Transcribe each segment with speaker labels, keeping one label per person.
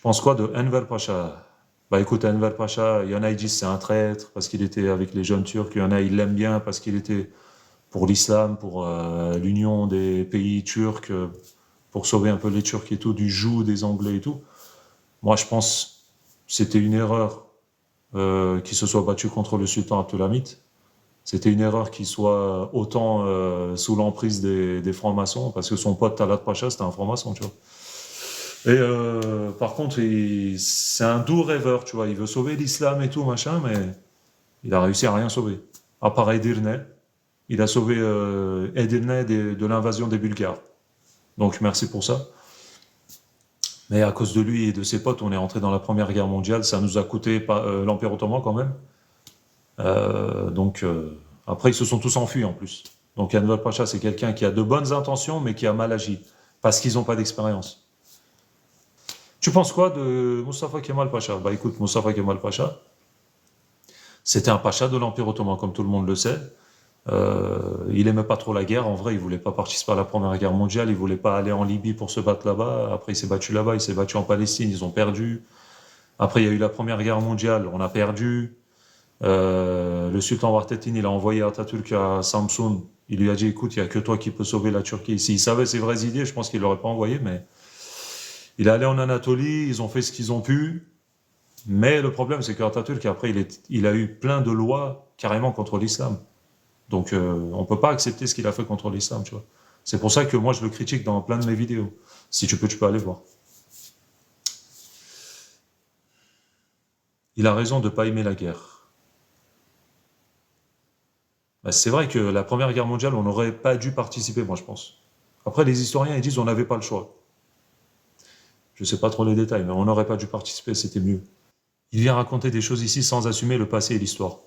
Speaker 1: penses quoi de Enver Pacha? Bah écoute, Enver Pacha, il y en a ils disent c'est un traître parce qu'il était avec les jeunes Turcs, il y en a ils l'aiment bien parce qu'il était pour l'islam, pour l'union des pays turcs, pour sauver un peu les Turcs et tout, du joug des Anglais et tout. Moi je pense que c'était une erreur qu'il se soit battu contre le sultan Abdulhamid. C'était une erreur qu'il soit autant sous l'emprise des francs-maçons, parce que son pote Talat Pacha, c'était un franc-maçon, tu vois. Et par contre, c'est un doux rêveur, tu vois. Il veut sauver l'islam et tout, machin, mais il a réussi à rien sauver. À part Edirne, il a sauvé Edirne de l'invasion des Bulgares. Donc merci pour ça. Mais à cause de lui et de ses potes, on est entré dans la Première Guerre mondiale. Ça nous a coûté l'Empire ottoman quand même. Après, ils se sont tous enfuis en plus. Donc Enver Pacha, c'est quelqu'un qui a de bonnes intentions, mais qui a mal agi. Parce qu'ils n'ont pas d'expérience. Tu penses quoi de Mustafa Kemal Pacha? Bah écoute, Mustafa Kemal Pacha, c'était un pacha de l'Empire ottoman, comme tout le monde le sait. Il aimait pas trop la guerre, en vrai, il voulait pas participer à la Première Guerre mondiale, il voulait pas aller en Libye pour se battre là-bas. Après, il s'est battu là-bas, il s'est battu en Palestine, ils ont perdu. Après, il y a eu la Première Guerre mondiale, on a perdu. Le sultan Vahdettin, il a envoyé Atatürk à Samsun. Il lui a dit, écoute, il n'y a que toi qui peux sauver la Turquie. S'il savait ses vraies idées, je pense qu'il l'aurait pas envoyé, mais il est allé en Anatolie, ils ont fait ce qu'ils ont pu. Mais le problème, c'est qu'Atatürk, après, il a eu plein de lois carrément contre l'islam. Donc, on peut pas accepter ce qu'il a fait contre l'islam, tu vois. C'est pour ça que moi, je le critique dans plein de mes vidéos. Si tu peux aller voir. Il a raison de pas aimer la guerre. Bah, c'est vrai que la Première Guerre mondiale, on n'aurait pas dû participer, moi, je pense. Après, les historiens, ils disent on n'avait pas le choix. Je sais pas trop les détails, mais on n'aurait pas dû participer, c'était mieux. Il vient raconter des choses ici sans assumer le passé et l'histoire.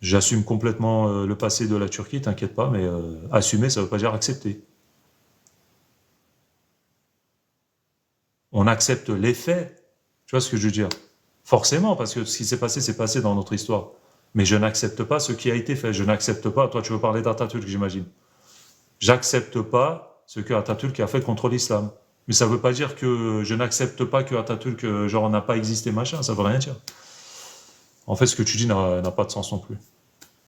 Speaker 1: J'assume complètement le passé de la Turquie, t'inquiète pas, mais assumer, ça veut pas dire accepter. On accepte les faits, tu vois ce que je veux dire? Forcément, parce que ce qui s'est passé, c'est passé dans notre histoire. Mais je n'accepte pas ce qui a été fait. Je n'accepte pas, toi tu veux parler d'Atatürk, j'imagine. J'accepte pas ce que Atatürk a fait contre l'islam. Mais ça veut pas dire que je n'accepte pas que Atatürk, genre, n'a pas existé, machin, ça veut rien dire. En fait, ce que tu dis n'a pas de sens non plus.